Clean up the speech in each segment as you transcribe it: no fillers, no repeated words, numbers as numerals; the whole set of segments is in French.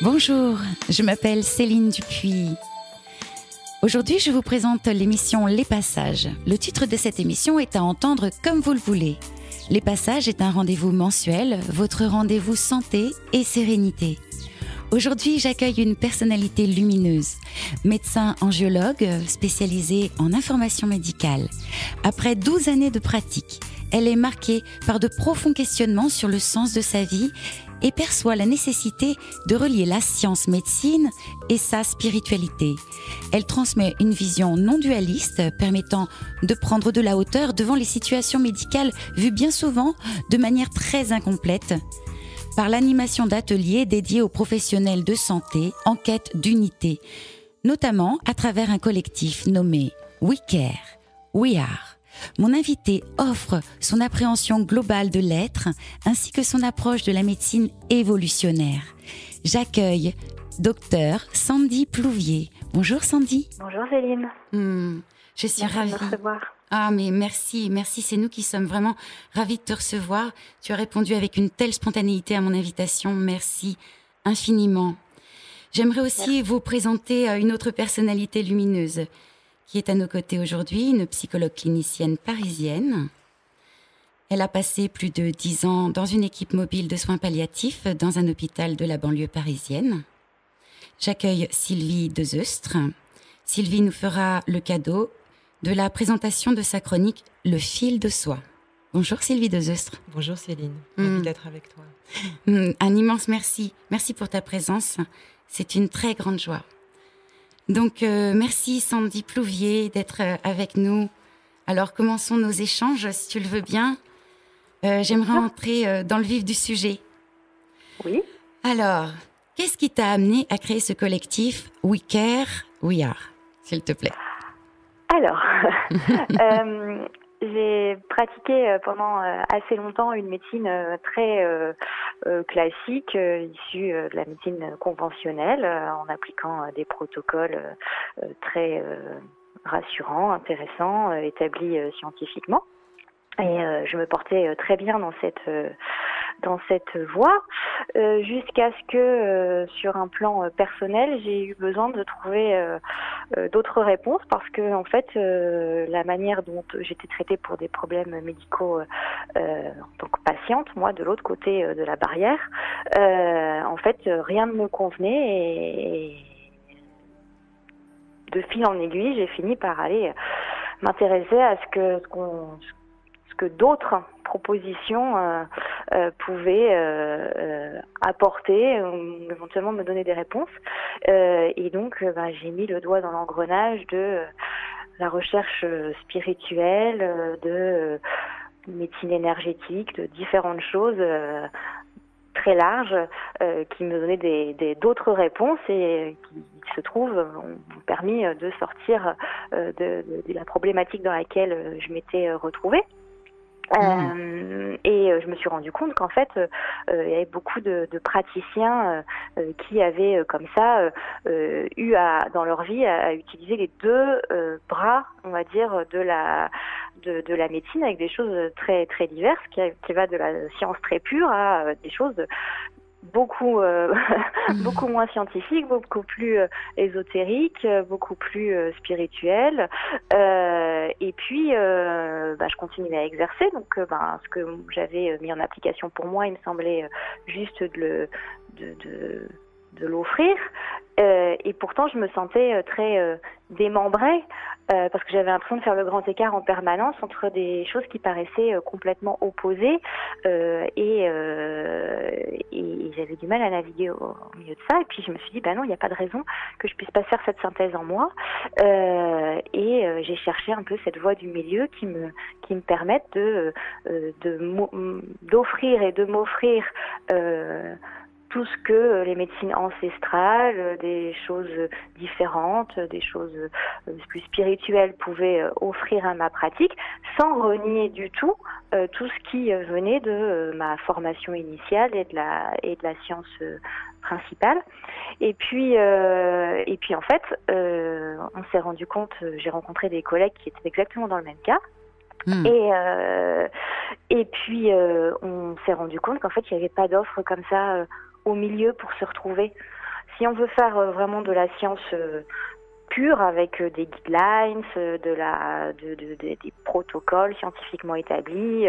Bonjour, je m'appelle Céline Dupuis. Aujourd'hui, je vous présente l'émission Les Passages. Le titre de cette émission est à entendre comme vous le voulez. Les Passages est un rendez-vous mensuel, votre rendez-vous santé et sérénité. Aujourd'hui, j'accueille une personnalité lumineuse, médecin angiologue spécialisée en information médicale. Après 12 années de pratique, elle est marquée par de profonds questionnements sur le sens de sa vie et perçoit la nécessité de relier la science-médecine et sa spiritualité. Elle transmet une vision non dualiste permettant de prendre de la hauteur devant les situations médicales vues bien souvent de manière très incomplète, par l'animation d'ateliers dédiés aux professionnels de santé en quête d'unité, notamment à travers un collectif nommé We Care, We Are. Mon invité offre son appréhension globale de l'être ainsi que son approche de la médecine évolutionnaire. J'accueille Dr Sandy Plouvier. Bonjour Sandy. Bonjour Céline. Je suis ravie. Merci de me recevoir. Ah mais merci, c'est nous qui sommes vraiment ravis de te recevoir. Tu as répondu avec une telle spontanéité à mon invitation, merci infiniment. J'aimerais aussi vous présenter une autre personnalité lumineuse qui est à nos côtés aujourd'hui, une psychologue clinicienne parisienne. Elle a passé plus de 10 ans dans une équipe mobile de soins palliatifs dans un hôpital de la banlieue parisienne. J'accueille Sylvie Dezeustre. Sylvie nous fera le cadeau de la présentation de sa chronique « Le fil de soi ». Bonjour Sylvie Dezeustre. Bonjour Céline, ravie d'être avec toi. Un immense merci. Merci pour ta présence. C'est une très grande joie. Donc, merci Sandy Plouvier d'être avec nous. Alors, commençons nos échanges, si tu le veux bien. J'aimerais entrer dans le vif du sujet. Oui. Alors, qu'est-ce qui t'a amené à créer ce collectif We Care, We Are, s'il te plaît? Alors, j'ai pratiqué pendant assez longtemps une médecine très classique, issue de la médecine conventionnelle, en appliquant des protocoles très rassurants, intéressants, établis scientifiquement. Et je me portais très bien dans cette voie, jusqu'à ce que sur un plan personnel, j'ai eu besoin de trouver d'autres réponses, parce que en fait, la manière dont j'étais traitée pour des problèmes médicaux en tant que patiente, moi de l'autre côté de la barrière, en fait, rien ne me convenait, et de fil en aiguille, j'ai fini par aller m'intéresser à ce que d'autres propositions pouvaient apporter, ou éventuellement me donner des réponses. Et donc, j'ai mis le doigt dans l'engrenage de la recherche spirituelle, de médecine énergétique, de différentes choses très larges qui me donnaient d'autres réponses et qui se trouvent ont permis de sortir de la problématique dans laquelle je m'étais retrouvée. Et je me suis rendu compte qu'en fait, il y avait beaucoup de praticiens qui avaient comme ça eu dans leur vie à utiliser les deux bras, on va dire, de la médecine, avec des choses très très diverses, qui va de la science très pure à des choses beaucoup beaucoup moins scientifique, beaucoup plus ésotérique, beaucoup plus spirituel, et puis je continuais à exercer, donc ce que j'avais mis en application pour moi, il me semblait juste de l'offrir, et pourtant je me sentais très démembrée, parce que j'avais l'impression de faire le grand écart en permanence entre des choses qui paraissaient complètement opposées, et j'avais du mal à naviguer au milieu de ça. Et puis je me suis dit, non, il n'y a pas de raison que je puisse pas faire cette synthèse en moi, et j'ai cherché un peu cette voie du milieu qui me permette d'offrir et de m'offrir tout ce que les médecines ancestrales, des choses différentes, des choses plus spirituelles pouvaient offrir à ma pratique, sans renier du tout tout ce qui venait de ma formation initiale et de la science principale. Et puis en fait, on s'est rendu compte, j'ai rencontré des collègues qui étaient exactement dans le même cas. Et puis on s'est rendu compte qu'en fait il n'y avait pas d'offre comme ça au milieu pour se retrouver. Si on veut faire vraiment de la science pure, avec des guidelines, des protocoles scientifiquement établis,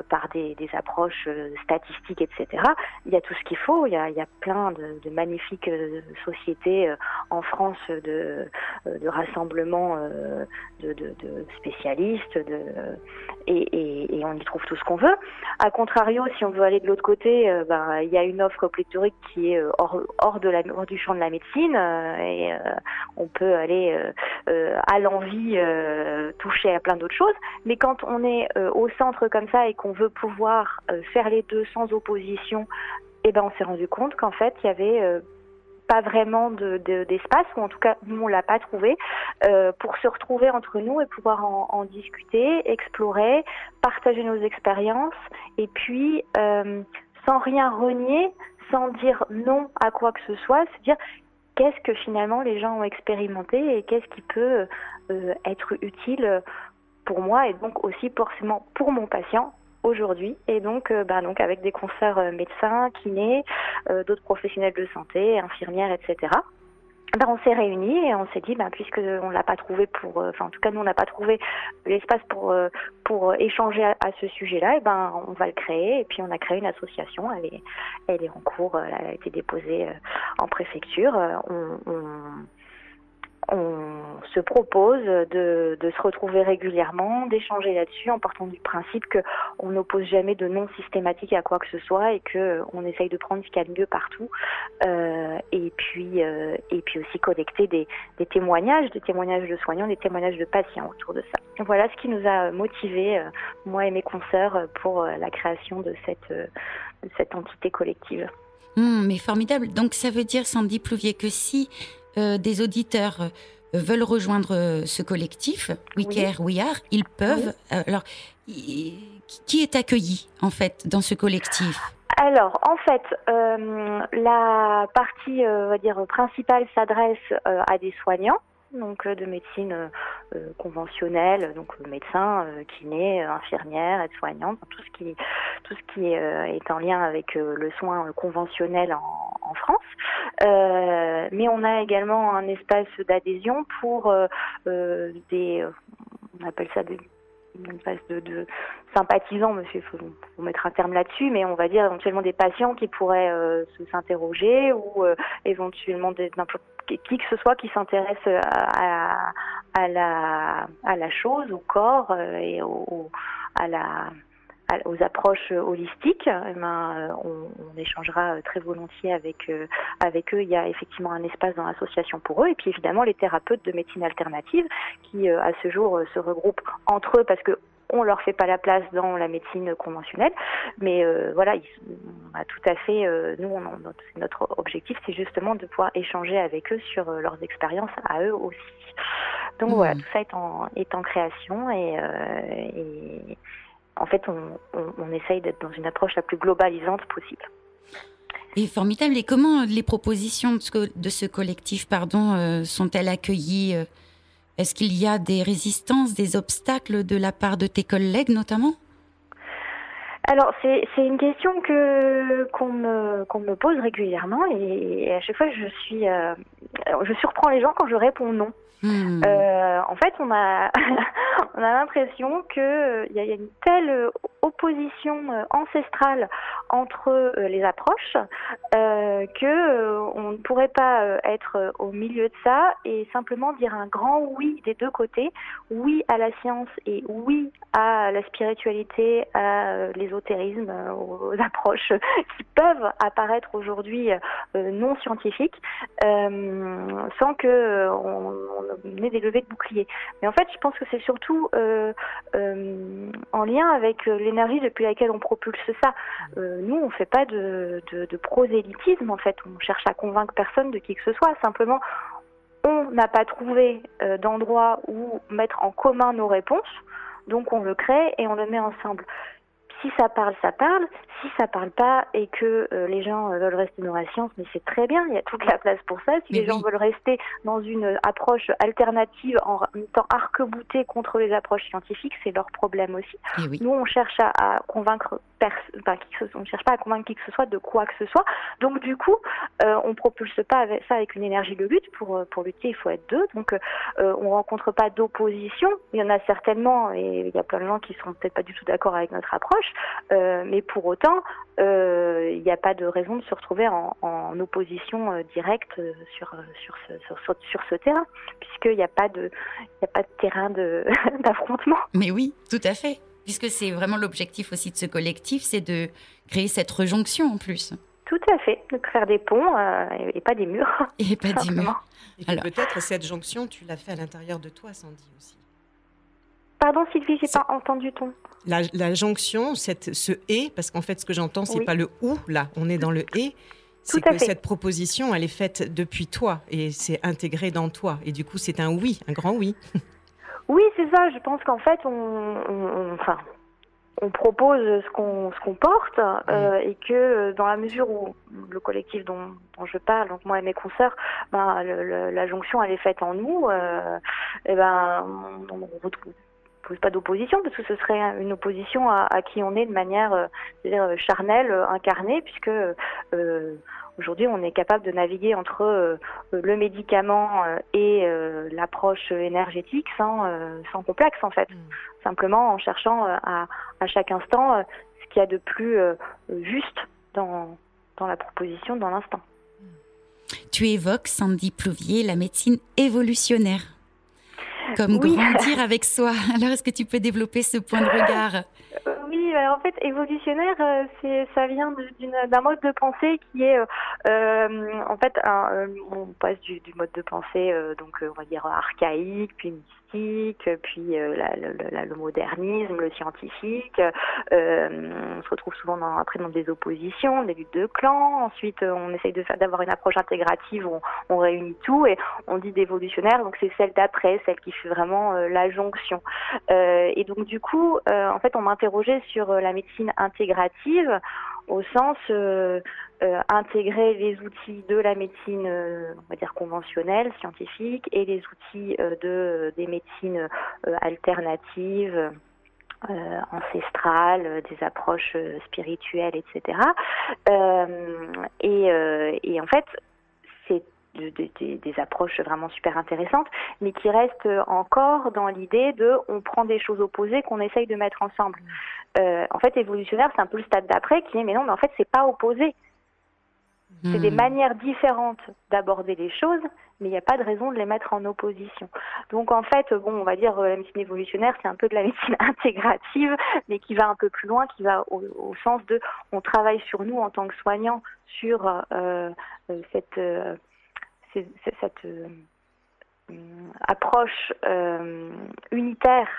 par des approches statistiques, etc. Il y a tout ce qu'il faut. Il y a plein de magnifiques sociétés en France de rassemblement de spécialistes, et on y trouve tout ce qu'on veut. A contrario, si on veut aller de l'autre côté, il y a une offre pléthorique qui est hors du champ de la médecine, et on peut aller à l'envi toucher à plein d'autres choses. Mais quand on est au centre comme ça et qu'on veut pouvoir faire les deux sans opposition, on s'est rendu compte qu'en fait, il y avait pas vraiment d'espace, ou en tout cas, nous, on l'a pas trouvé, pour se retrouver entre nous et pouvoir en discuter, explorer, partager nos expériences, et puis, sans rien renier, sans dire non à quoi que ce soit, se dire qu'est-ce que finalement les gens ont expérimenté et qu'est-ce qui peut être utile pour moi, et donc aussi forcément pour mon patient aujourd'hui. Et donc avec des consoeurs médecins, kinés, d'autres professionnels de santé, infirmières, etc. On s'est réunis et on s'est dit, puisque on l'a pas trouvé en tout cas nous on n'a pas trouvé l'espace pour échanger à ce sujet-là, on va le créer. Et puis on a créé une association. Elle est en cours. Elle a été déposée en préfecture. On se propose de se retrouver régulièrement, d'échanger là-dessus, en partant du principe qu'on n'oppose jamais de non systématique à quoi que ce soit, et qu'on essaye de prendre ce qu'il y a de mieux partout, et puis aussi collecter des témoignages de soignants, des témoignages de patients autour de ça. Voilà ce qui nous a motivés, moi et mes consoeurs, pour la création de cette entité collective. Mais formidable. Donc ça veut dire, Sandy Plouvier, que si des auditeurs veulent rejoindre ce collectif, We Care, We Are, ils peuvent. Oui. Alors, qui est accueilli en fait dans ce collectif ? Alors, en fait, la partie, on va dire, principale s'adresse à des soignants, donc de médecine conventionnelle, donc médecins, kinés, infirmières, aides-soignantes, tout ce qui est en lien avec le soin conventionnel en France. Mais on a également un espace d'adhésion pour on appelle ça une espèce de sympathisants, monsieur, il faut mettre un terme là-dessus, mais on va dire éventuellement des patients qui pourraient s'interroger, ou éventuellement qui que ce soit qui s'intéresse à la chose, au corps, et aux approches holistiques. On échangera très volontiers avec eux. Il y a effectivement un espace dans l'association pour eux, et puis évidemment les thérapeutes de médecine alternative qui à ce jour se regroupent entre eux, parce que on leur fait pas la place dans la médecine conventionnelle, mais on a tout à fait, notre objectif, c'est justement de pouvoir échanger avec eux sur leurs expériences à eux aussi. Donc voilà, tout ça est en création, et en fait, on essaye d'être dans une approche la plus globalisante possible. Et formidable. Et comment les propositions de ce collectif, sont-elles accueillies ? Est-ce qu'il y a des résistances, des obstacles de la part de tes collègues notamment ? Alors, c'est une question qu'on me pose régulièrement, et à chaque fois je surprends les gens quand je réponds non. En fait, on a l'impression que il y a une telle opposition ancestrale entre les approches que on ne pourrait pas être au milieu de ça et simplement dire un grand oui des deux côtés, oui à la science et oui à la spiritualité, à l'ésotérisme, aux approches qui peuvent apparaître aujourd'hui non scientifiques, sans que on ait des levées de boucliers. Mais en fait, je pense que c'est surtout en lien avec l'énergie depuis laquelle on propulse ça. Nous, on fait pas de prosélytisme, en fait. On cherche à convaincre personne de qui que ce soit. Simplement, on n'a pas trouvé d'endroit où mettre en commun nos réponses, donc on le crée et on le met ensemble. si ça parle, ça parle. Si ça parle pas et que les gens veulent rester dans la science, mais c'est très bien, il y a toute la place pour ça. Si les gens veulent rester dans une approche alternative en étant arc-boutés contre les approches scientifiques, c'est leur problème aussi. Nous, on cherche à convaincre on ne cherche pas à convaincre qui que ce soit de quoi que ce soit. Donc du coup, on propulse pas ça avec une énergie de lutte. Pour lutter, il faut être deux. Donc on rencontre pas d'opposition. Il y en a certainement, et il y a plein de gens qui seront peut-être pas du tout d'accord avec notre approche, mais pour autant, il n'y a pas de raison de se retrouver en opposition directe sur ce terrain, puisqu'il n'y a pas de terrain d'affrontement. Mais oui, tout à fait. Puisque c'est vraiment l'objectif aussi de ce collectif, c'est de créer cette rejonction en plus. Tout à fait, de faire des ponts et pas des murs. Et pas des murs. Et alors, peut-être cette jonction, tu l'as fait à l'intérieur de toi, Sandy, aussi. Pardon Sylvie, j'ai pas entendu ton... La jonction, ce « et », parce qu'en fait, ce que j'entends, c'est pas le « ou », là, on est dans le « et ». C'est que cette proposition, elle est faite depuis toi et c'est intégré dans toi. Et du coup, c'est un oui, un grand oui. Oui, c'est ça. Je pense qu'en fait, on propose ce qu'on porte et que dans la mesure où le collectif dont je parle, donc moi et mes consoeurs, la jonction elle est faite en nous, et on retrouve pas d'opposition parce que ce serait une opposition à qui on est de manière charnelle, incarnée, puisque aujourd'hui on est capable de naviguer entre le médicament et l'approche énergétique sans complexe en fait, simplement en cherchant à chaque instant ce qu'il y a de plus juste dans la proposition, dans l'instant. Tu évoques, Sandy Plouvier, la médecine évolutionnaire. Comme grandir avec soi. Alors, est-ce que tu peux développer ce point de regard ? Oui, alors en fait, évolutionnaire, ça vient d'un mode de pensée qui est, en fait, on passe du mode de pensée, donc on va dire archaïque, puis mystique, puis le modernisme, le scientifique. On se retrouve souvent après dans des oppositions, des luttes de clans. Ensuite, on essaye d'avoir une approche intégrative où on réunit tout et on dit d'évolutionnaire. Donc c'est celle d'après, celle qui fait vraiment la jonction. Et donc du coup, en fait, on m'interrogeait sur la médecine intégrative au sens intégrer les outils de la médecine, on va dire conventionnelle, scientifique, et les outils des médecines alternatives, ancestrales, des approches spirituelles, etc. Et en fait, c'est des approches vraiment super intéressantes, mais qui restent encore dans l'idée on prend des choses opposées qu'on essaye de mettre ensemble. En fait, évolutionnaire, c'est un peu le stade d'après qui est mais non, mais en fait, c'est pas opposé. C'est des manières différentes d'aborder les choses, mais il n'y a pas de raison de les mettre en opposition. Donc en fait, on va dire la médecine évolutionnaire, c'est un peu de la médecine intégrative, mais qui va un peu plus loin, qui va au sens de on travaille sur nous en tant que soignants, sur cette approche unitaire,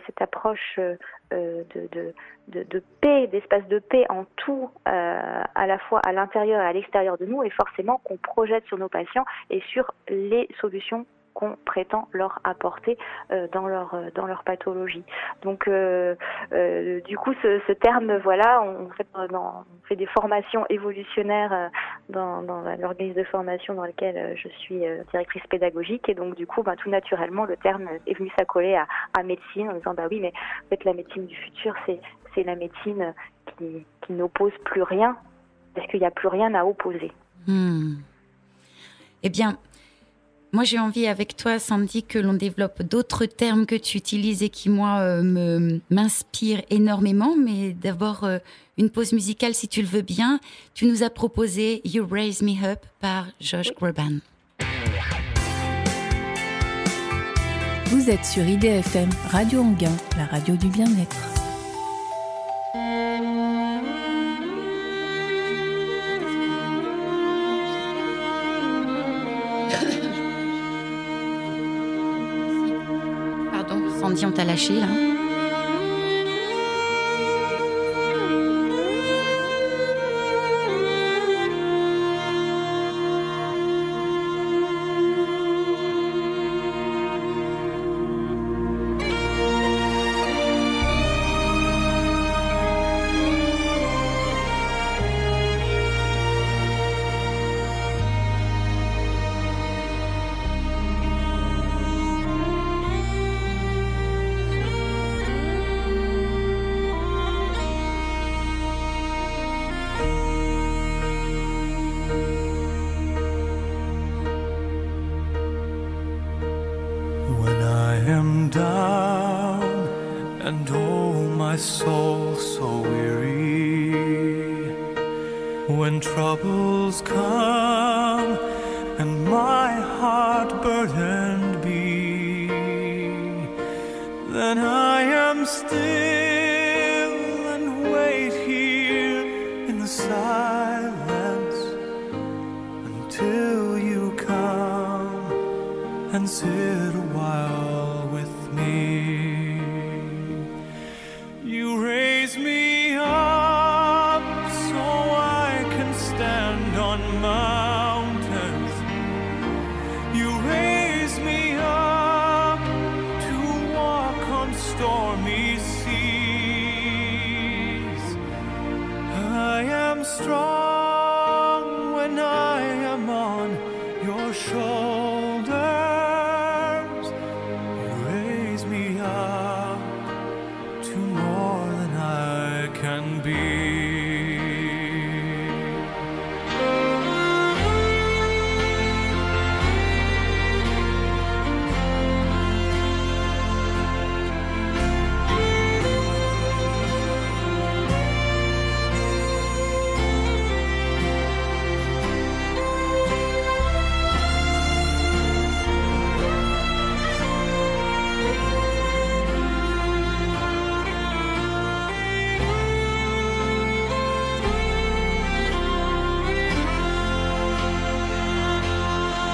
cette approche de paix, d'espace de paix en tout, à la fois à l'intérieur et à l'extérieur de nous, et forcément qu'on projette sur nos patients et sur les solutions qu'on prétend leur apporter dans leur pathologie. Donc du coup ce terme, voilà, on fait des formations évolutionnaires dans l'organisme de formation dans lequel je suis directrice pédagogique, et donc du coup tout naturellement le terme est venu s'accoler à médecine en disant oui, mais en fait la médecine du futur c'est la médecine qui n'oppose plus rien, parce qu'il n'y a plus rien à opposer. Eh bien, moi, j'ai envie avec toi, Sandy, que l'on développe d'autres termes que tu utilises et qui, moi, m'inspirent énormément. Mais d'abord, une pause musicale, si tu le veux bien. Tu nous as proposé You Raise Me Up par Josh Groban. Vous êtes sur IDFM, Radio Anguin, la radio du bien-être. Sandy, on t'a lâché, là. And oh, my soul so weary, when troubles come and my heart burdened be, then I am still and wait here in the silence until you come and sit a while with me. You raise me up so I can stand on mountains. You raise me up to walk on stormy seas. I am strong when I am on your shoulders. You raise me up to more than I can be.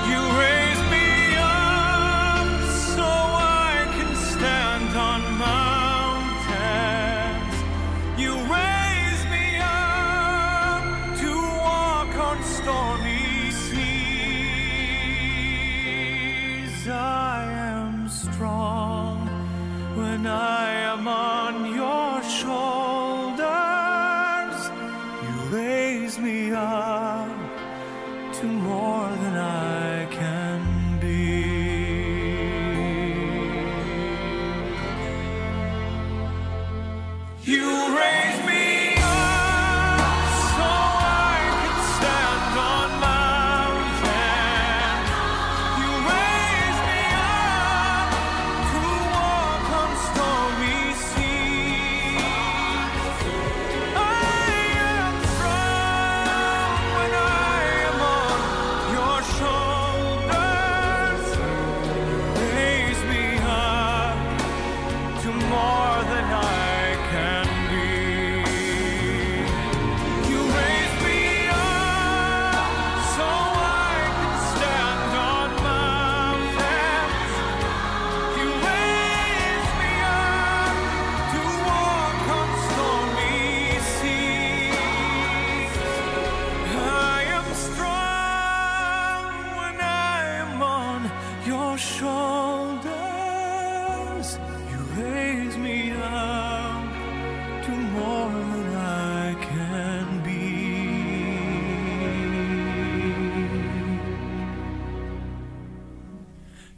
You raise me up so I can stand on mountains. You raise me up to walk on stormy seas. I am strong when I am on your shoulders. You raise me up to more than I can be. You raise me up so I can stand on mountains. You raise me up to walk on stormy seas. I am strong when I am on your shoulders. Raise me up to more than I can be. You raise me up so I can stand on mountains. You raise me up to walk on stormy seas. I am strong when I am on your shoulders. You raise me up to more than I can be.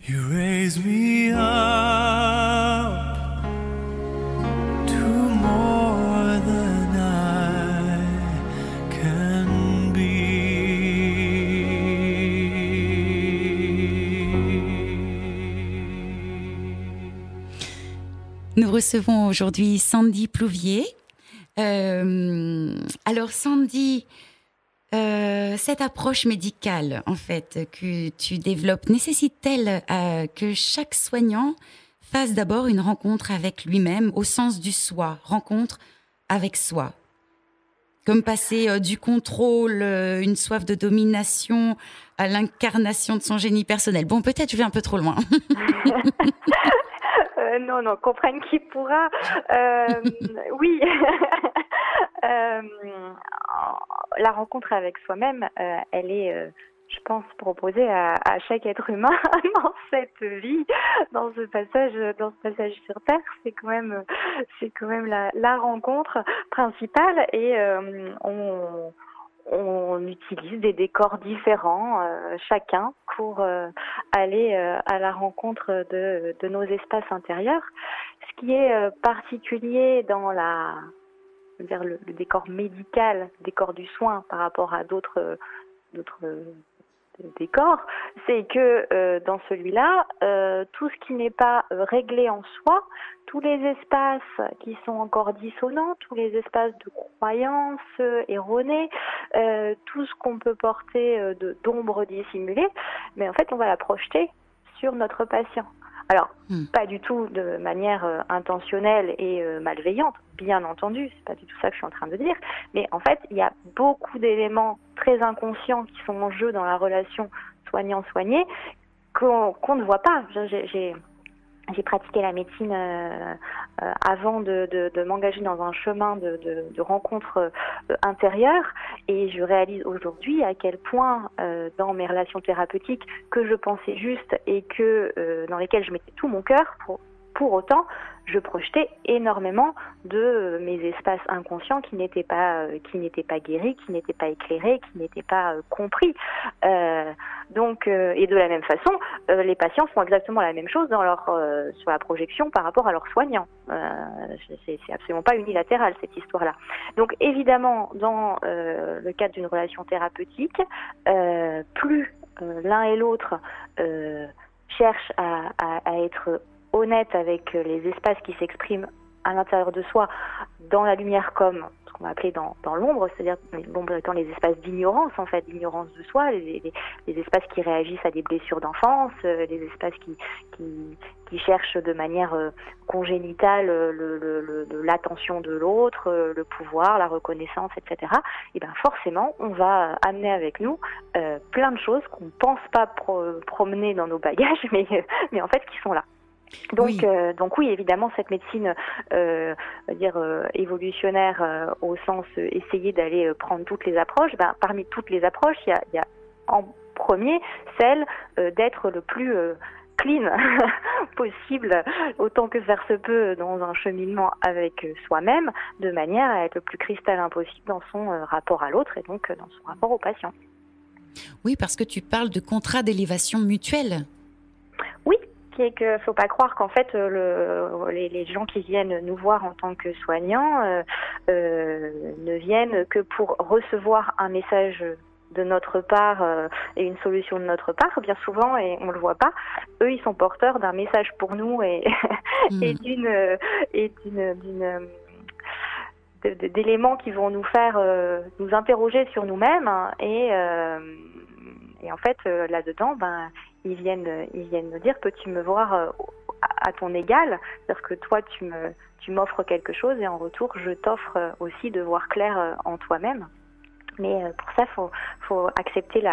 You raise me up to more than I can be. Nous recevons aujourd'hui Sandy Plouvier. Alors Sandy, cette approche médicale en fait que tu développes nécessite-t-elle que chaque soignant fasse d'abord une rencontre avec lui-même au sens du soi, rencontre avec soi, comme passer du contrôle, une soif de domination à l'incarnation de son génie personnel. Bon, peut-être je vais un peu trop loin. Non, comprenne qui pourra. Oui. La rencontre avec soi-même, elle est, je pense, proposée à chaque être humain dans cette vie, dans ce passage sur Terre. C'est quand même la rencontre principale et on utilise des décors différents, chacun, pour aller à la rencontre de nos espaces intérieurs. Ce qui est particulier dans le décor médical, le décor du soin par rapport à d'autres décor, c'est que dans celui-là, tout ce qui n'est pas réglé en soi, tous les espaces qui sont encore dissonants, tous les espaces de croyances erronées, tout ce qu'on peut porter d'ombre dissimulée, mais en fait on va la projeter sur notre patient. Alors, pas du tout de manière intentionnelle et malveillante, bien entendu, c'est pas du tout ça que je suis en train de dire, mais en fait, il y a beaucoup d'éléments très inconscients qui sont en jeu dans la relation soignant-soigné qu'on ne voit pas. J'ai pratiqué la médecine avant de m'engager dans un chemin de rencontres intérieures, et je réalise aujourd'hui à quel point dans mes relations thérapeutiques que je pensais justes et que dans lesquelles je mettais tout mon cœur, pour autant je projetais énormément de mes espaces inconscients qui n'étaient pas guéris, qui n'étaient pas éclairés, qui n'étaient pas compris. Donc, et de la même façon, les patients font exactement la même chose sur la projection par rapport à leurs soignants. C'est absolument pas unilatéral cette histoire-là. Donc évidemment, dans le cadre d'une relation thérapeutique, plus l'un et l'autre cherchent à être honnête avec les espaces qui s'expriment à l'intérieur de soi, dans la lumière comme ce qu'on va appeler dans l'ombre, c'est-à-dire l'ombre étant les espaces d'ignorance, en fait, d'ignorance de soi, les espaces qui réagissent à des blessures d'enfance, les espaces qui cherchent de manière congénitale l'attention de l'autre, le pouvoir, la reconnaissance, etc. Et bien forcément, on va amener avec nous plein de choses qu'on ne pense pas promener dans nos bagages, mais en fait qui sont là. Donc oui, évidemment, cette médecine, évolutionnaire au sens essayer d'aller prendre toutes les approches. Parmi toutes les approches, il y a en premier celle d'être le plus clean possible, autant que faire se peut, dans un cheminement avec soi-même, de manière à être le plus cristallin possible dans son rapport à l'autre et donc dans son rapport au patient. Oui, parce que tu parles de contrat d'élévation mutuelle. Oui. Et qu'il ne faut pas croire qu'en fait les gens qui viennent nous voir en tant que soignants ne viennent que pour recevoir un message de notre part et une solution de notre part. Bien souvent, et on le voit pas, eux ils sont porteurs d'un message pour nous et d'éléments qui vont nous faire nous interroger sur nous-mêmes et en fait là-dedans ils viennent me dire, peux-tu me voir à ton égal, c'est-à-dire que toi tu m'offres quelque chose et en retour je t'offre aussi de voir clair en toi-même. Mais pour ça, faut accepter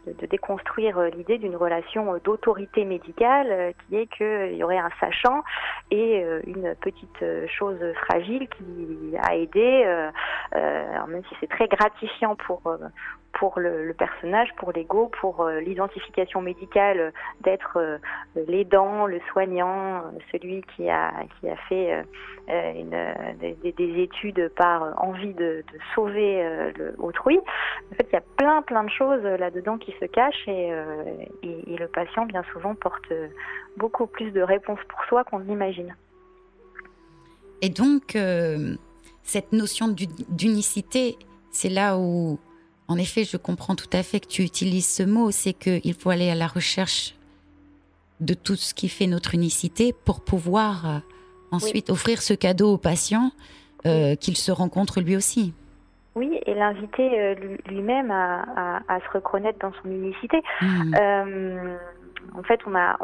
de déconstruire l'idée d'une relation d'autorité médicale qui est qu'il y aurait un sachant et une petite chose fragile qui a aidé, alors même si c'est très gratifiant pour le personnage, pour l'ego, pour l'identification médicale d'être l'aidant, le soignant, celui qui a fait des études par envie de sauver autrui. En fait, il y a plein de choses là-dedans qui se cachent et le patient, bien souvent, porte beaucoup plus de réponses pour soi qu'on l'imagine. Et donc, cette notion d'unicité, c'est là où, en effet, je comprends tout à fait que tu utilises ce mot, c'est qu'il faut aller à la recherche de tout ce qui fait notre unicité pour pouvoir ensuite offrir ce cadeau au patient qu'il se rencontre lui aussi. Oui, et l'inviter lui-même à se reconnaître dans son unicité. En fait, on a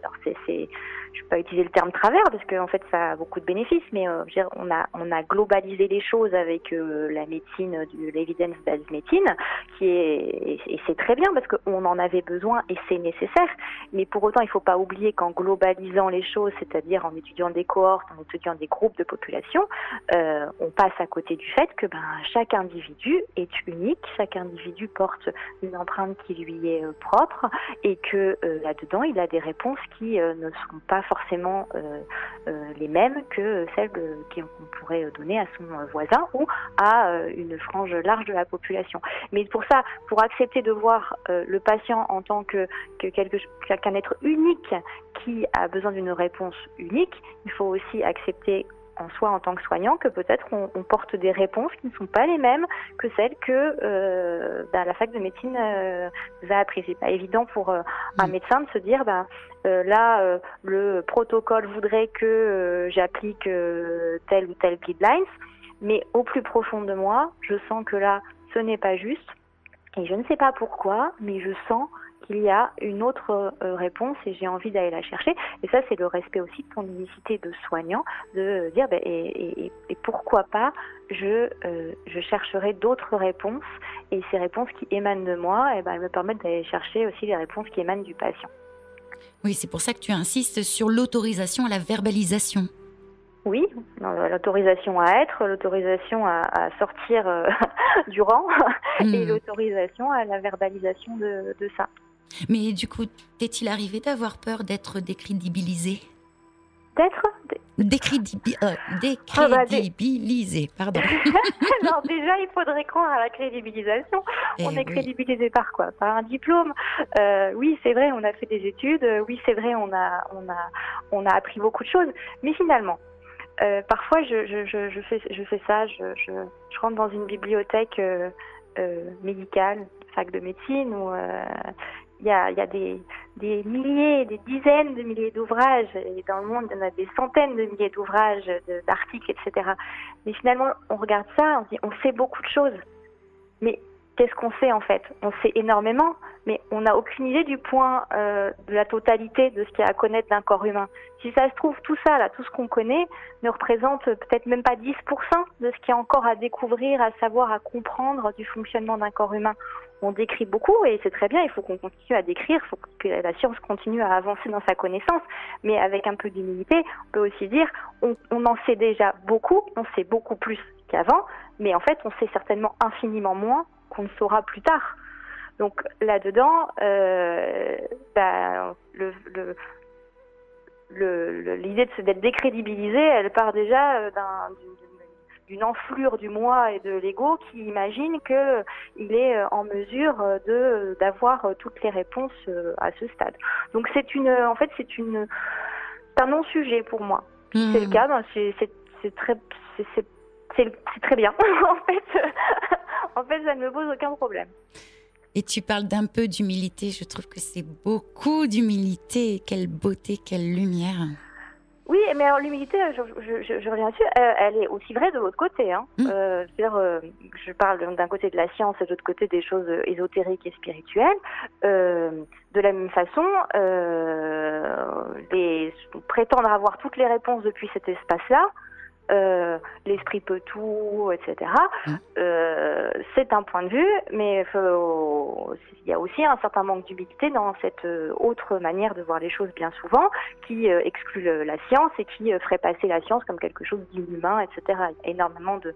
alors je ne vais pas utiliser le terme travers parce qu'en fait ça a beaucoup de bénéfices, mais on a globalisé les choses avec la médecine, l'evidence-based medicine, et c'est très bien parce qu'on en avait besoin et c'est nécessaire. Mais pour autant, il ne faut pas oublier qu'en globalisant les choses, c'est-à-dire en étudiant des cohortes, en étudiant des groupes de population, on passe à côté du fait que chaque individu est unique, chaque individu porte une empreinte qui lui est propre et que là-dedans, il a des réponses qui ne sont pas forcément les mêmes que celles qu'on pourrait donner à son voisin ou à une frange large de la population. Mais pour ça, pour accepter de voir le patient en tant qu'un être unique qui a besoin d'une réponse unique, il faut aussi accepter en soi en tant que soignant que peut-être on porte des réponses qui ne sont pas les mêmes que celles que la fac de médecine nous a apprises. C'est pas évident pour un médecin de se dire le protocole voudrait que j'applique tel ou tel guidelines, mais au plus profond de moi, je sens que là, ce n'est pas juste, et je ne sais pas pourquoi, mais je sens qu'il y a une autre réponse et j'ai envie d'aller la chercher. Et ça, c'est le respect aussi de ton unicité de soignant, de dire et pourquoi pas, je chercherai d'autres réponses, et ces réponses qui émanent de moi, elles me permettent d'aller chercher aussi les réponses qui émanent du patient. Oui, c'est pour ça que tu insistes sur l'autorisation à la verbalisation. Oui, l'autorisation à être, l'autorisation à sortir du rang et l'autorisation à la verbalisation de ça. Mais du coup, t'est-il arrivé d'avoir peur d'être décrédibilisé ? Décrédibilisé, pardon. Non, déjà, il faudrait croire à la crédibilisation. On est crédibilisé par quoi ? Par un diplôme. Oui, c'est vrai, on a fait des études. Oui, c'est vrai, on a appris beaucoup de choses. Mais finalement, parfois, je fais ça. Je rentre dans une bibliothèque médicale, fac de médecine, où il y a des milliers, des dizaines de milliers d'ouvrages, et dans le monde, il y en a des centaines de milliers d'ouvrages, d'articles, etc. Mais finalement, on regarde ça, on se dit, on sait beaucoup de choses. Mais qu'est-ce qu'on sait en fait ? On sait énormément, mais on n'a aucune idée du point de la totalité de ce qu'il y a à connaître d'un corps humain. Si ça se trouve, tout ça, là, tout ce qu'on connaît, ne représente peut-être même pas 10% de ce qu'il y a encore à découvrir, à savoir, à comprendre du fonctionnement d'un corps humain. On décrit beaucoup et c'est très bien, il faut qu'on continue à décrire, il faut que la science continue à avancer dans sa connaissance, mais avec un peu d'humilité, on peut aussi dire on en sait déjà beaucoup, on sait beaucoup plus qu'avant, mais en fait on sait certainement infiniment moins qu'on ne saura plus tard. Donc là-dedans, l'idée d'être décrédibilisé, elle part déjà d'une enflure du moi et de l'ego qui imagine qu'il est en mesure d'avoir toutes les réponses à ce stade. Donc c'est un non-sujet pour moi. Si c'est le cas, c'est très bien. En fait, ça ne me pose aucun problème. Et tu parles d'un peu d'humilité. Je trouve que c'est beaucoup d'humilité. Quelle beauté, quelle lumière. Oui, mais alors l'humilité, je reviens là-dessus, elle est aussi vraie de l'autre côté. Hein. C'est-à-dire, je parle d'un côté de la science et de l'autre côté des choses ésotériques et spirituelles. De la même façon, prétendre avoir toutes les réponses depuis cet espace-là, l'esprit peut tout, etc. C'est un point de vue, mais il y a aussi un certain manque d'humilité dans cette autre manière de voir les choses bien souvent, qui exclut la science et qui ferait passer la science comme quelque chose d'inhumain, etc. Il y a énormément de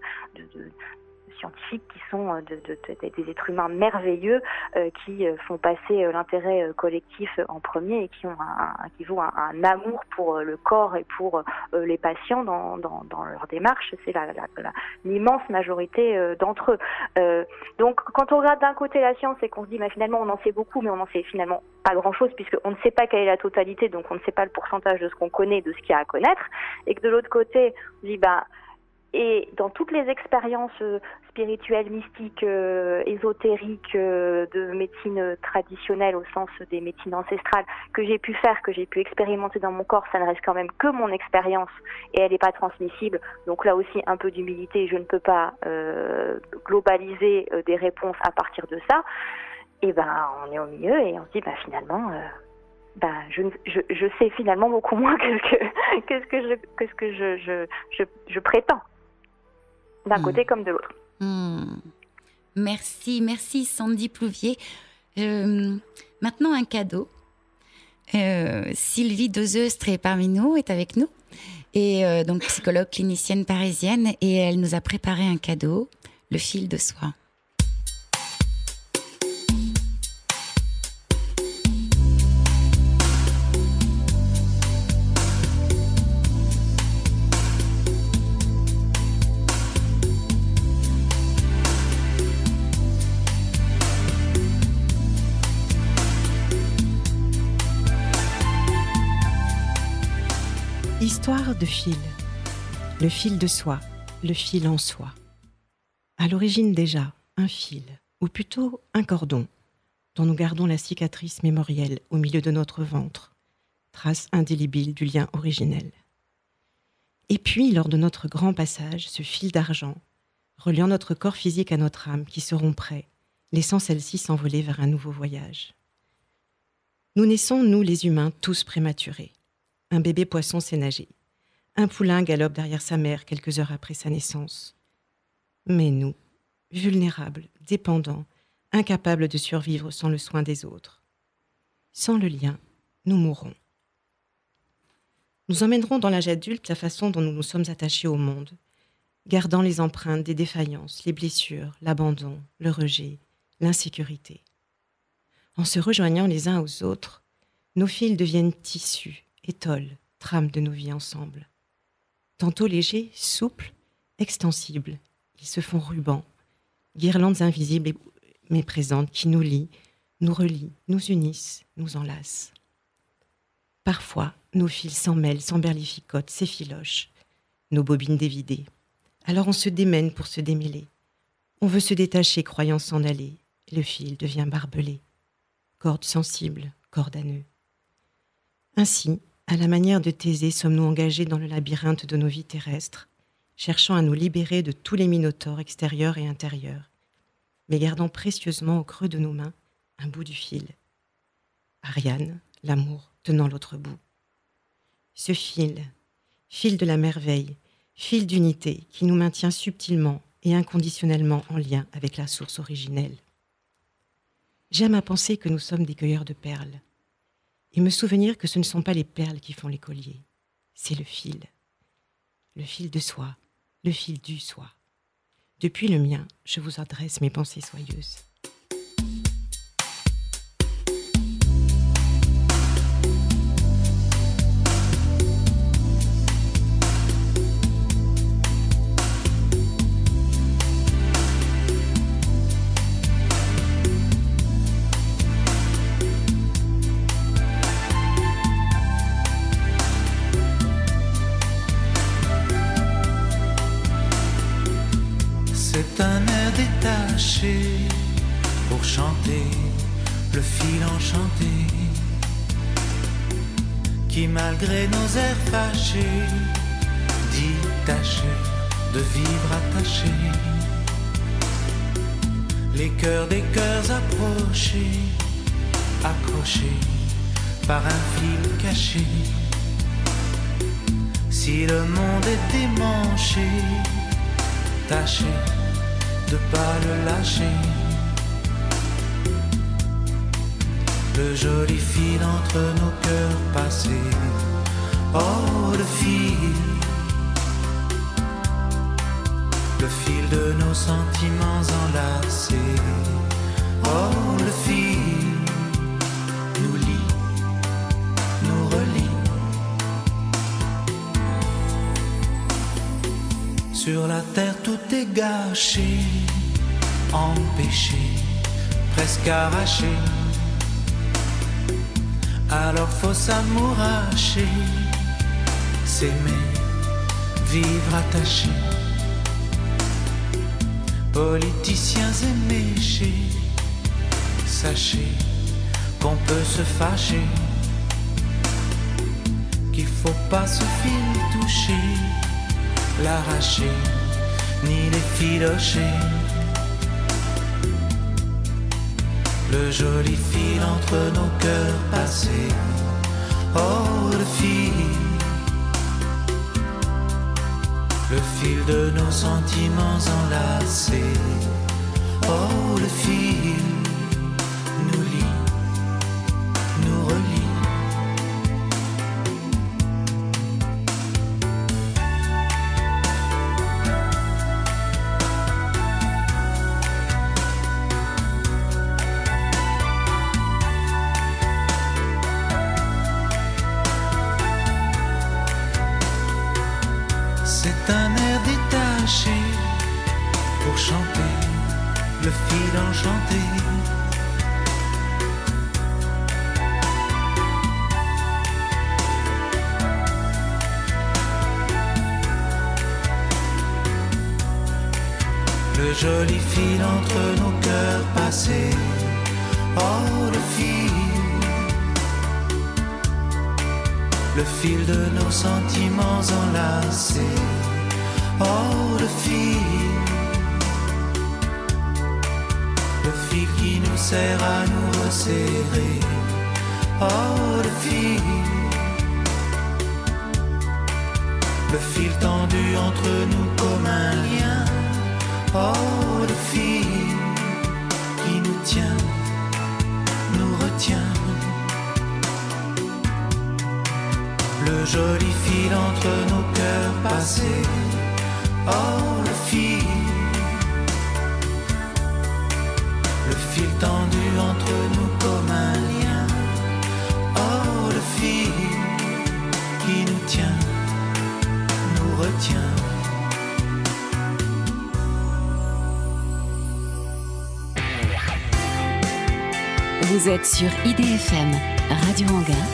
scientifiques qui sont des êtres humains merveilleux qui font passer l'intérêt collectif en premier et qui vouent un amour pour le corps et pour les patients dans leur démarche. C'est l'immense majorité d'entre eux. Donc quand on regarde d'un côté la science et qu'on se dit finalement on en sait beaucoup mais on n'en sait finalement pas grand-chose puisqu'on ne sait pas quelle est la totalité, donc on ne sait pas le pourcentage de ce qu'on connaît, de ce qu'il y a à connaître, et que de l'autre côté on dit et dans toutes les expériences spirituelles, mystiques, ésotériques, de médecine traditionnelle au sens des médecines ancestrales que j'ai pu faire, que j'ai pu expérimenter dans mon corps, ça ne reste quand même que mon expérience et elle n'est pas transmissible. Donc là aussi, un peu d'humilité, je ne peux pas globaliser des réponses à partir de ça. Et on est au milieu et on se dit finalement... je sais finalement beaucoup moins que ce que je prétends, d'un côté comme de l'autre. Merci Sandy Plouvier. Maintenant un cadeau. Sylvie Dozeustre est parmi nous, est avec nous, et donc psychologue clinicienne parisienne, et elle nous a préparé un cadeau, le fil de soie. Histoire de fil. Le fil de soi, le fil en soi. À l'origine déjà, un fil, ou plutôt un cordon, dont nous gardons la cicatrice mémorielle au milieu de notre ventre, trace indélébile du lien originel. Et puis, lors de notre grand passage, ce fil d'argent, reliant notre corps physique à notre âme qui seront prêts, laissant celle-ci s'envoler vers un nouveau voyage. Nous naissons, nous les humains, tous prématurés. Un bébé poisson sait nager. Un poulain galope derrière sa mère quelques heures après sa naissance. Mais nous, vulnérables, dépendants, incapables de survivre sans le soin des autres. Sans le lien, nous mourrons. Nous emmènerons dans l'âge adulte la façon dont nous nous sommes attachés au monde, gardant les empreintes des défaillances, les blessures, l'abandon, le rejet, l'insécurité. En se rejoignant les uns aux autres, nos fils deviennent tissus, étoiles, trames de nos vies ensemble. Tantôt légers, souples, extensibles, ils se font rubans, guirlandes invisibles mais présentes qui nous lient, nous relient, nous unissent, nous enlacent. Parfois, nos fils s'en mêlent, s'emberlificotent, s'effilochent, nos bobines dévidées. Alors on se démène pour se démêler. On veut se détacher croyant s'en aller. Le fil devient barbelé. Corde sensible, corde à nœud. Ainsi, à la manière de Thésée, sommes-nous engagés dans le labyrinthe de nos vies terrestres, cherchant à nous libérer de tous les minotaures extérieurs et intérieurs, mais gardant précieusement au creux de nos mains un bout du fil. Ariane, l'amour, tenant l'autre bout. Ce fil, fil de la merveille, fil d'unité qui nous maintient subtilement et inconditionnellement en lien avec la source originelle. J'aime à penser que nous sommes des cueilleurs de perles et me souvenir que ce ne sont pas les perles qui font les colliers, c'est le fil de soi, le fil du soi. Depuis le mien, je vous adresse mes pensées soyeuses. C'est un air détaché pour chanter le fil enchanté qui, malgré nos airs fâchés, dit tâcher de vivre attachés. Les cœurs des cœurs approchés, accrochés par un fil caché. Si le monde est démanché, tâchez de pas le lâcher. Le joli fil entre nos cœurs passés. Oh, le fil de nos sentiments enlacés. Oh, le fil nous lie, nous relie. Sur la terre tout est gâché, empêché, presque arraché. Alors faut s'amouracher, s'aimer, vivre attaché. Politiciens et méchés, sachez qu'on peut se fâcher, qu'il faut pas ce fil toucher, l'arracher, ni les filocher. Le joli fil entre nos cœurs passés. Oh, le fil de nos sentiments enlacés. Oh, le fil nous lie, nous relie. C'est un air détaché pour chanter le fil enchanté. Le joli fil entre nos cœurs passés. Oh, le fil de nos sentiments enlacés. Oh, le fil qui nous sert à nous resserrer. Oh, le fil tendu entre nous comme un lien. Oh, le fil qui nous tient, nous retient. Le joli fil entre nos cœurs passés. Oh, le fil tendu entre nous comme un lien. Oh, le fil qui nous tient, nous retient. Vous êtes sur IDFM, Radio Anguin,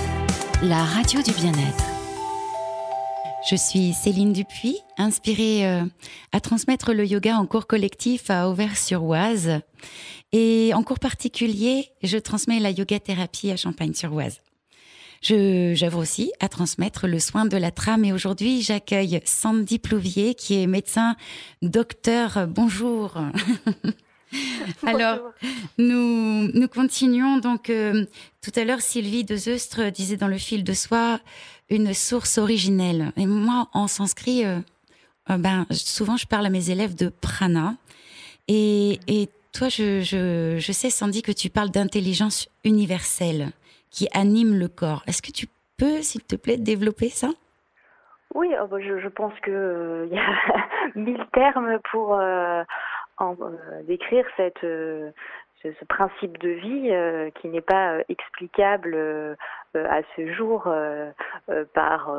la radio du bien-être. Je suis Céline Dupuis, inspirée à transmettre le yoga en cours collectif à Auvers-sur-Oise. Et en cours particulier, je transmets la yoga-thérapie à Champagne-sur-Oise. J'œuvre aussi à transmettre le soin de la trame. Et aujourd'hui, j'accueille Sandy Plouvier, qui est médecin docteur. Bonjour. Alors, nous continuons. Donc, tout à l'heure, Sylvie de Zeustre disait dans le fil de soie une source originelle. Et moi, en sanskrit, souvent, je parle à mes élèves de prana. Et toi, je sais, Sandy, que tu parles d'intelligence universelle qui anime le corps. Est-ce que tu peux, s'il te plaît, développer ça ? Oui, je pense qu'il y a 1000 termes pour décrire ce principe de vie qui n'est pas explicable à ce jour par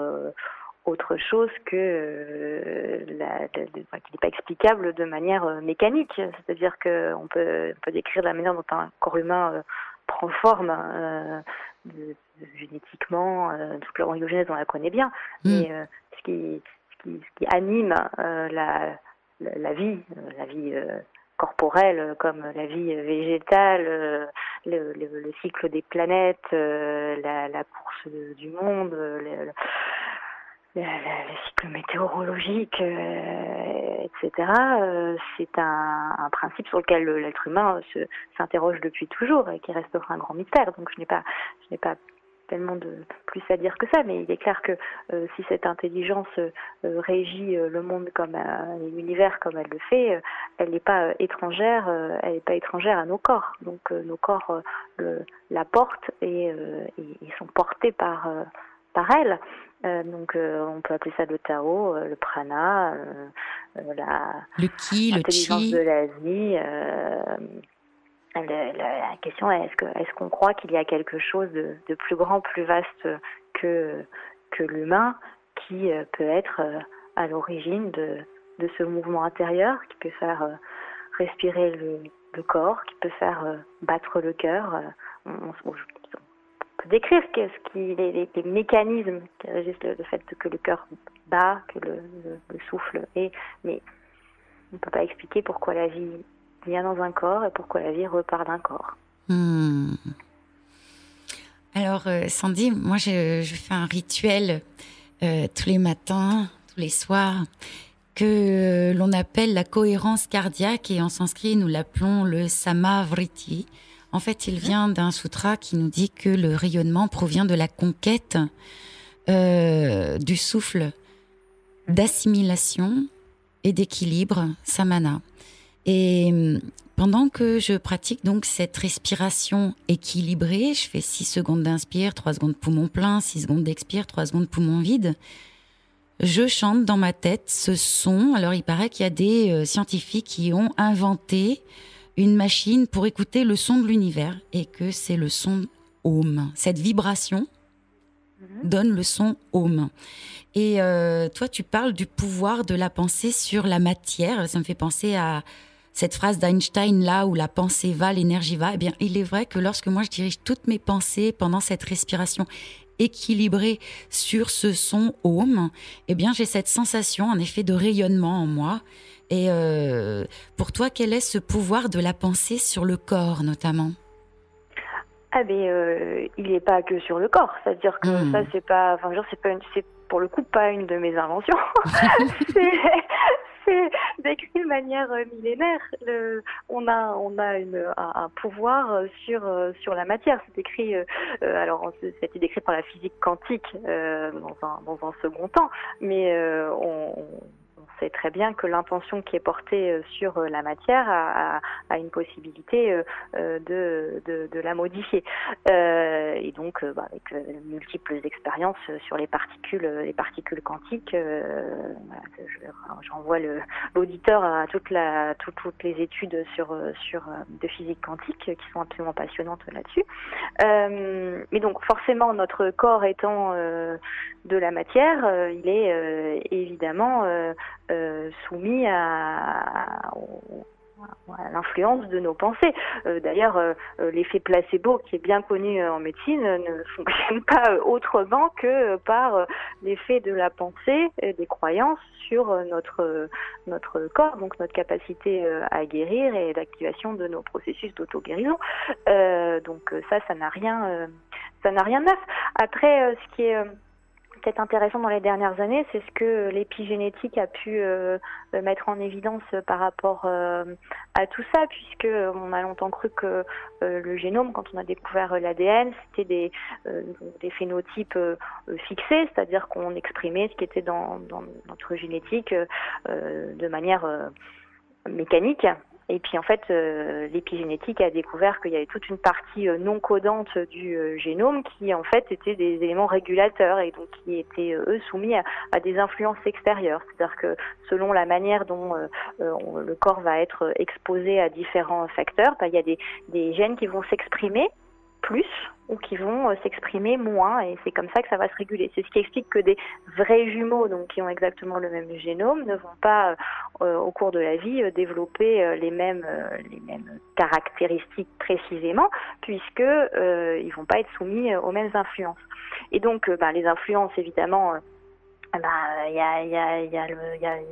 autre chose que qui n'est pas explicable de manière mécanique. C'est-à-dire qu'on peut décrire la manière dont un corps humain prend forme génétiquement, toute l'organogenèse on la connaît bien, mais ce qui anime la vie corporelle comme la vie végétale, le cycle des planètes, la course du monde, le cycle météorologique, etc. C'est un principe sur lequel l'être humain s'interroge depuis toujours et qui restera un grand mystère. Donc je n'ai pas tellement de plus à dire que ça, mais il est clair que si cette intelligence régit le monde comme l'univers comme elle le fait, elle n'est pas étrangère, à nos corps. Donc nos corps la portent et sont portés par elle. Donc on peut appeler ça le Tao, le prana, le ki, l'intelligence le chi de la vie. La question est est-ce qu'on croit qu'il y a quelque chose de plus grand, plus vaste que l'humain qui peut être à l'origine de ce mouvement intérieur, qui peut faire respirer le corps, qui peut faire battre le cœur. On peut décrire les mécanismes qui régissent le fait que le cœur bat, que le souffle est, mais on ne peut pas expliquer pourquoi la vie vient dans un corps et pourquoi la vie repart d'un corps. Alors, Sandy, moi, je fais un rituel tous les matins, tous les soirs, que l'on appelle la cohérence cardiaque, et en sanskrit, nous l'appelons le samavriti. En fait, il vient d'un sutra qui nous dit que le rayonnement provient de la conquête du souffle, d'assimilation et d'équilibre, samana. Et pendant que je pratique donc cette respiration équilibrée, je fais 6 secondes d'inspire, 3 secondes poumon plein, 6 secondes d'expire, 3 secondes poumon vide. Je chante dans ma tête ce son. Alors il paraît qu'il y a des scientifiques qui ont inventé une machine pour écouter le son de l'univers et que c'est le son Om. Cette vibration donne le son Om. Et toi, tu parles du pouvoir de la pensée sur la matière. Ça me fait penser à cette phrase d'Einstein, là où la pensée va, l'énergie va. Eh bien, il est vrai que lorsque moi, je dirige toutes mes pensées pendant cette respiration équilibrée sur ce son home, eh bien, j'ai cette sensation, en effet, de rayonnement en moi. Et pour toi, quel est ce pouvoir de la pensée sur le corps, notamment ? Il n'est pas que sur le corps, c'est-à-dire que ça, c'est pour le coup pas une de mes inventions. c'est décrit de manière millénaire. On a un pouvoir sur la matière. C'est décrit, c'était décrit par la physique quantique dans un second temps, mais on sait très bien que l'intention qui est portée sur la matière a une possibilité de la modifier. Et donc, avec multiples expériences sur les particules quantiques, j'envoie l'auditeur à toutes les études de physique quantique qui sont absolument passionnantes là-dessus. Mais donc, forcément, notre corps étant de la matière, il est évidemment soumis à l'influence de nos pensées. D'ailleurs, l'effet placebo, qui est bien connu en médecine, ne fonctionne pas autrement que par l'effet de la pensée et des croyances sur notre corps, donc notre capacité à guérir et l'activation de nos processus d'auto-guérison. Donc ça n'a rien de neuf. Après, ce qui est peut-être intéressant dans les dernières années, c'est ce que l'épigénétique a pu mettre en évidence par rapport à tout ça, puisque on a longtemps cru que le génome, quand on a découvert l'ADN, c'était des phénotypes fixés, c'est-à-dire qu'on exprimait ce qui était dans notre génétique de manière mécanique. Et puis en fait, l'épigénétique a découvert qu'il y avait toute une partie non codante du génome qui en fait étaient des éléments régulateurs et donc qui étaient eux soumis à des influences extérieures. C'est-à-dire que selon la manière dont le corps va être exposé à différents facteurs, il y a des gènes qui vont s'exprimer plus ou qui vont s'exprimer moins, et c'est comme ça que ça va se réguler. C'est ce qui explique que des vrais jumeaux, donc qui ont exactement le même génome, ne vont pas au cours de la vie développer les mêmes caractéristiques précisément, puisque ils vont pas être soumis aux mêmes influences. Et donc les influences, évidemment, il y a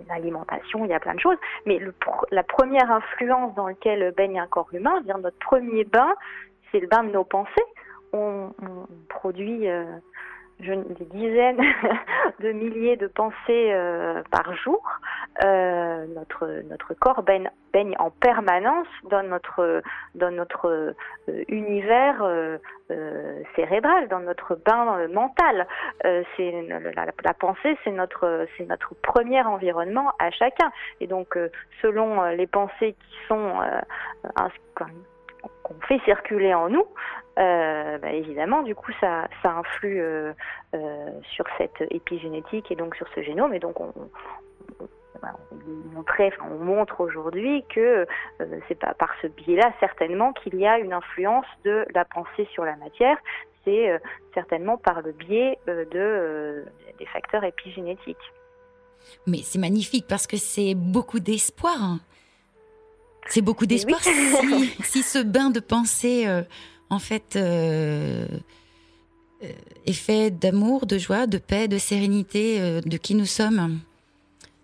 l'alimentation, il y a plein de choses, mais la première influence dans laquelle baigne un corps humain, c'est-à-dire notre premier bain, c'est le bain de nos pensées. On produit des dizaines de milliers de pensées par jour. Notre corps baigne en permanence dans notre univers cérébral, dans notre bain mental. La pensée, c'est notre premier environnement à chacun. Et donc, selon les pensées qui sont qu'on fait circuler en nous, évidemment, du coup, ça influe sur cette épigénétique et donc sur ce génome. Et donc, on montre aujourd'hui que c'est pas par ce biais-là, certainement, qu'il y a une influence de la pensée sur la matière. C'est certainement par le biais des facteurs épigénétiques. Mais c'est magnifique parce que c'est beaucoup d'espoir. C'est beaucoup d'espoir si ce bain de pensée, en fait, est fait d'amour, de joie, de paix, de sérénité, de qui nous sommes.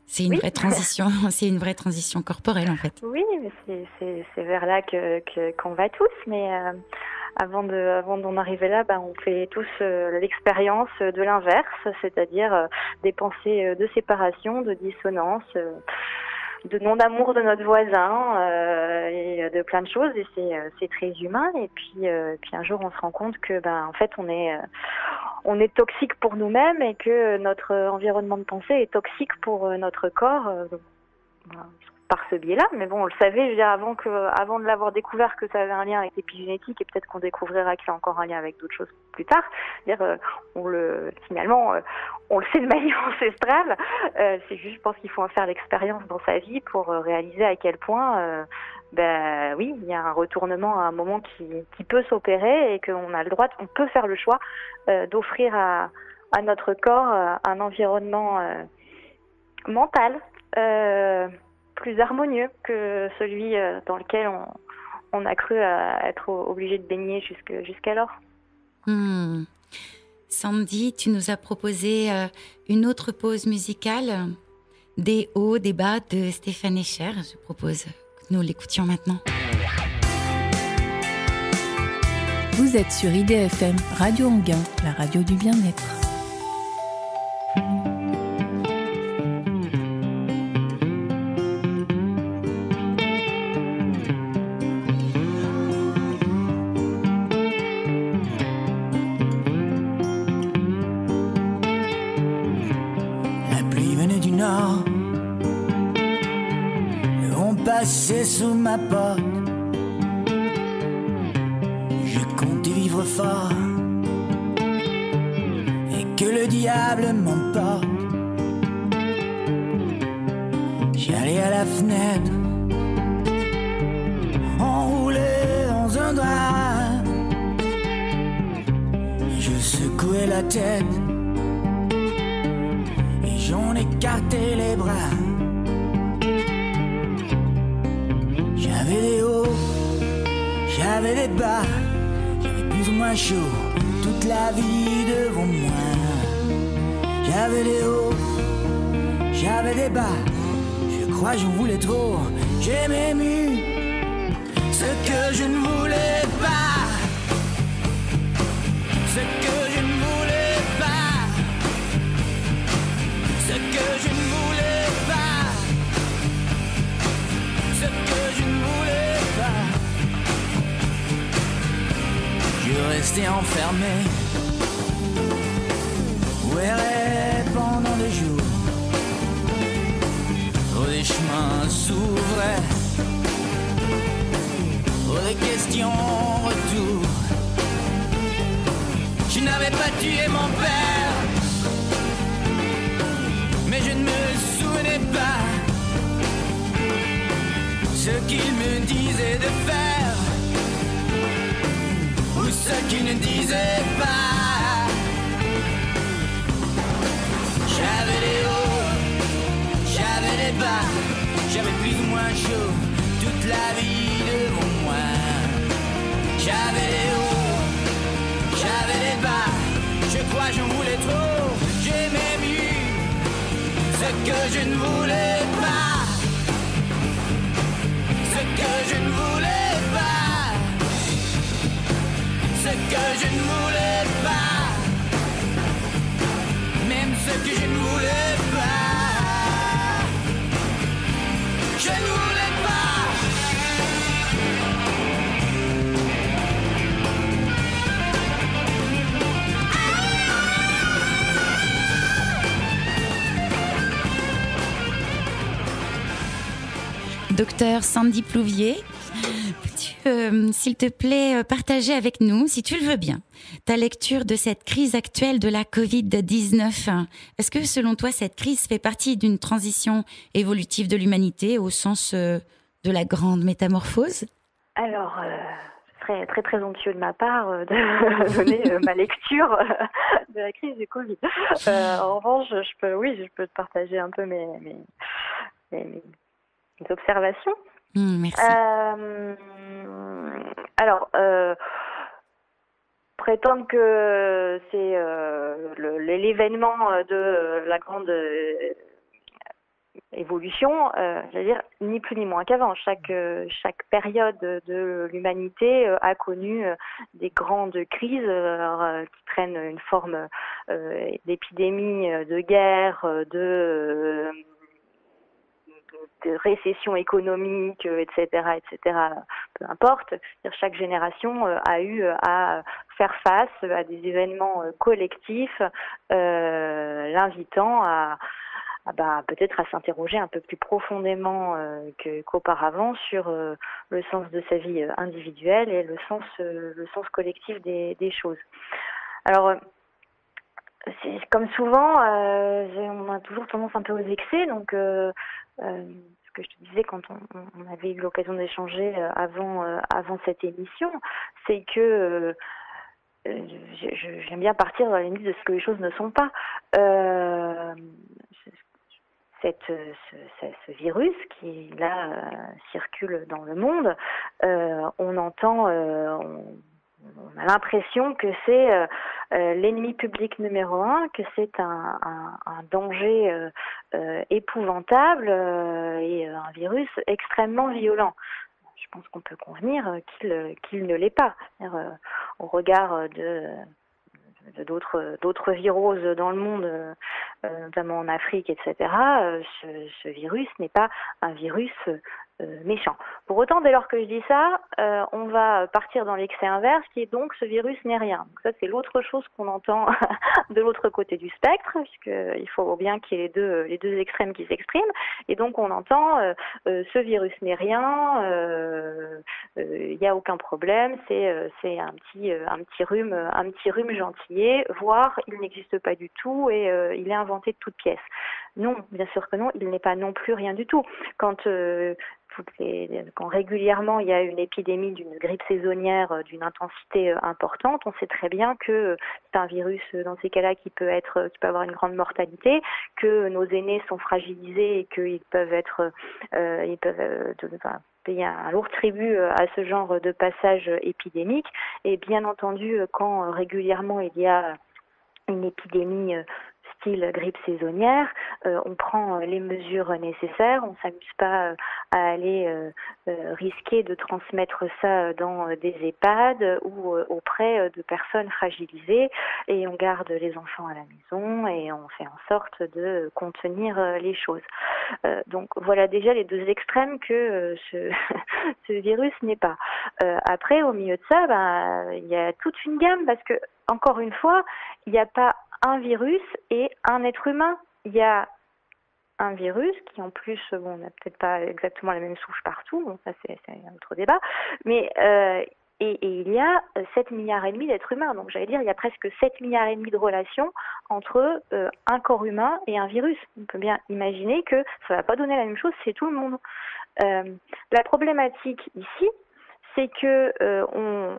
C'est une vraie transition. C'est une vraie transition corporelle, en fait. Oui, mais c'est vers là qu'on va tous. Mais avant d'en arriver là, on fait tous l'expérience de l'inverse, c'est-à-dire des pensées de séparation, de dissonance. De non-amour de notre voisin et de plein de choses, et c'est très humain. Et puis un jour on se rend compte que en fait on est toxique pour nous-mêmes et que notre environnement de pensée est toxique pour notre corps par ce biais-là. Mais bon, on le savait, je veux dire, avant de l'avoir découvert que ça avait un lien avec l'épigénétique, et peut-être qu'on découvrira qu'il y a encore un lien avec d'autres choses plus tard. C'est-à-dire, on le sait de manière ancestrale. C'est juste, je pense qu'il faut en faire l'expérience dans sa vie pour réaliser à quel point, oui, il y a un retournement à un moment qui peut s'opérer et qu'on a le droit, on peut faire le choix d'offrir à notre corps un environnement mental plus harmonieux que celui dans lequel on a cru être obligé de baigner jusqu'alors. Sandy, tu nous as proposé une autre pause musicale, des hauts, des bas de Stéphane Escher. Je propose que nous l'écoutions maintenant. Vous êtes sur IDFM, Radio Anguin, la radio du bien-être. Passer sous ma porte, je comptais vivre fort et que le diable m'emporte. J'allais à la fenêtre, enroulé dans un drap, je secouais la tête et j'en écartais les bras. J'avais des hauts, j'avais des bas, j'avais plus ou moins chaud, toute la vie devant moi. J'avais des hauts, j'avais des bas, je crois que j'en voulais trop. J'ai même eu ce que je ne voulais pas, ce que je ne voulais pas, ce que je ne voulais pas, ce que je ne voulais pas. Je restais enfermé, errais pendant des jours, où des chemins s'ouvraient, où des questions en retour. Je n'avais pas tué mon père, mais je ne me souvenais pas ce qu'il me disait de faire, ou ce qu'il ne disait pas. J'avais des hauts, j'avais des bas, j'avais plus ou moins chaud, toute la vie devant moi. J'avais des hauts, j'avais des bas, je crois j'en voulais trop. J'ai même eu ce que je ne voulais pas, ce que je ne voulais pas, ce que je ne voulais pas, même ce que je ne voulais pas, je ne voulais pas. Docteur Sandy Plouvier, peux-tu, s'il te plaît, partager avec nous, si tu le veux bien, ta lecture de cette crise actuelle de la Covid-19 ? Est-ce que, selon toi, cette crise fait partie d'une transition évolutive de l'humanité au sens de la grande métamorphose ? Alors, ce serait très très onctueux de ma part de donner ma lecture de la crise du Covid. En revanche, je peux te partager un peu mes observations. Merci. Alors, prétendre que c'est l'événement de la grande évolution, c'est-à-dire ni plus ni moins qu'avant. Chaque période de l'humanité a connu des grandes crises qui prennent une forme d'épidémie, de guerre, de récession économique, etc., peu importe. Chaque génération a eu à faire face à des événements collectifs, l'invitant à peut-être à s'interroger un peu plus profondément qu'auparavant sur le sens de sa vie individuelle et le sens collectif des choses. Alors, c'est comme souvent, on a toujours tendance un peu aux excès, donc ce que je te disais quand on avait eu l'occasion d'échanger avant cette émission, c'est que j'aime bien partir dans la limite de ce que les choses ne sont pas. Ce virus qui là circule dans le monde, on entend on a l'impression que c'est l'ennemi public numéro 1, que c'est un danger épouvantable et un virus extrêmement violent. Je pense qu'on peut convenir qu'il ne l'est pas. Au regard d'autres viroses dans le monde, notamment en Afrique, etc., ce virus n'est pas un virus méchant. Pour autant, dès lors que je dis ça, on va partir dans l'excès inverse, qui est donc ce virus n'est rien. Donc ça, c'est l'autre chose qu'on entend de l'autre côté du spectre, puisqu'il faut bien qu'il y ait les deux extrêmes qui s'expriment. Et donc, on entend ce virus n'est rien, il n'y a aucun problème, c'est un petit rhume gentillet, voire il n'existe pas du tout et il est inventé de toutes pièces. Non, bien sûr que non, il n'est pas non plus rien du tout. Quand régulièrement il y a une épidémie d'une grippe saisonnière d'une intensité importante, on sait très bien que c'est un virus dans ces cas-là qui peut avoir une grande mortalité, que nos aînés sont fragilisés et qu'ils peuvent payer un lourd tribut à ce genre de passage épidémique. Et bien entendu, quand régulièrement il y a une épidémie style grippe saisonnière, on prend les mesures nécessaires, on ne s'amuse pas à aller risquer de transmettre ça dans des EHPAD ou auprès de personnes fragilisées, et on garde les enfants à la maison et on fait en sorte de contenir les choses. Donc voilà déjà les deux extrêmes que ce virus n'est pas. Après, au milieu de ça, il y a toute une gamme, parce que, encore une fois, il n'y a pas un virus et un être humain. Il y a un virus qui, en plus, on n'a peut-être pas exactement la même souche partout, bon, ça c'est un autre débat, mais et il y a 7,5 milliards d'êtres humains. Donc j'allais dire, il y a presque 7,5 milliards de relations entre un corps humain et un virus. On peut bien imaginer que ça ne va pas donner la même chose chez tout le monde. La problématique ici, c'est que on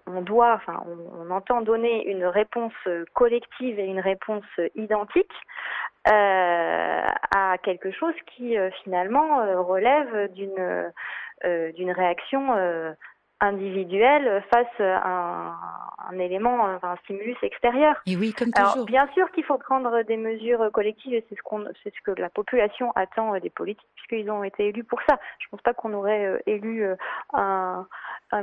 entend donner une réponse collective et une réponse identique à quelque chose qui finalement relève d'une réaction individuelle face à un élément, un stimulus extérieur. Et oui, comme toujours. Alors, bien sûr qu'il faut prendre des mesures collectives, et c'est ce que la population attend des politiques, puisqu'ils ont été élus pour ça. Je ne pense pas qu'on aurait élu un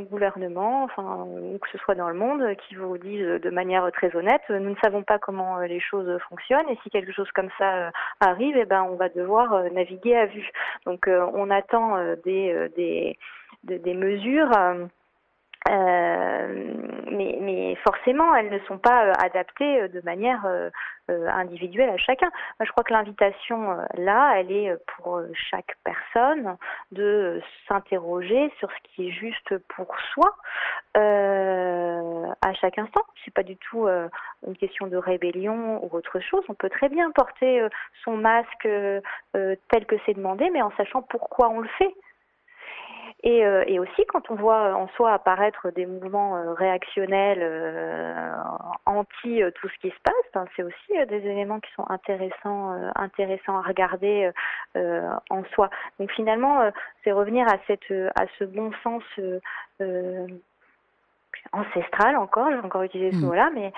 gouvernement, ou que ce soit dans le monde, qui vous dise de manière très honnête, nous ne savons pas comment les choses fonctionnent, et si quelque chose comme ça arrive, on va devoir naviguer à vue. Donc on attend des mesures, mais forcément elles ne sont pas adaptées de manière individuelle à chacun. Moi, je crois que l'invitation là, elle est pour chaque personne de s'interroger sur ce qui est juste pour soi à chaque instant. C'est pas du tout une question de rébellion ou autre chose. On peut très bien porter son masque tel que c'est demandé, mais en sachant pourquoi on le fait. Et aussi, quand on voit en soi apparaître des mouvements réactionnels anti tout ce qui se passe, c'est aussi des éléments qui sont intéressants à regarder en soi. Donc finalement, c'est revenir à ce bon sens ancestral, encore, j'ai encore utilisé ce mot-là, mais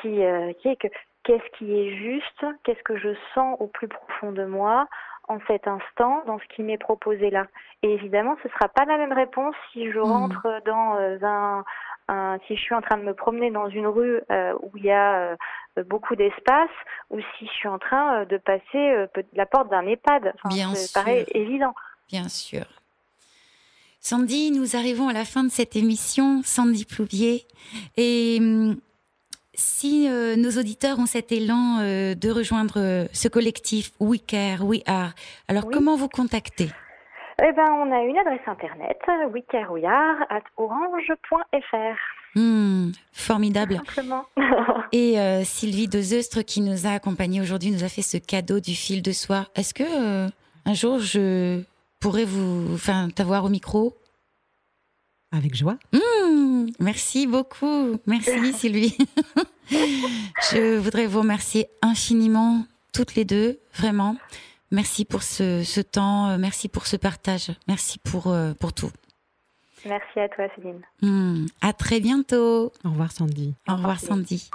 qui est que qu'est-ce qui est juste, qu'est-ce que je sens au plus profond de moi en cet instant, dans ce qui m'est proposé là. Et évidemment, ce ne sera pas la même réponse si je rentre dans si je suis en train de me promener dans une rue où il y a beaucoup d'espace, ou si je suis en train de passer la porte d'un EHPAD. Ça paraît évident. Bien sûr. Sandy, nous arrivons à la fin de cette émission, Sandy Plouvier. Et si nos auditeurs ont cet élan de rejoindre ce collectif We Care, We Are, alors comment vous contacter ? On a une adresse internet, wecareweare@orange.fr. Formidable. Simplement. Et Sylvie de Zeustre, qui nous a accompagnés aujourd'hui, nous a fait ce cadeau du fil de soie. Est-ce que un jour je pourrais t'avoir au micro ? Avec joie. Merci beaucoup. Merci Sylvie. Je voudrais vous remercier infiniment, toutes les deux, vraiment. Merci pour ce temps, merci pour ce partage, merci pour tout. Merci à toi, Céline. À très bientôt. Au revoir, Sandy. Au revoir, Sandy.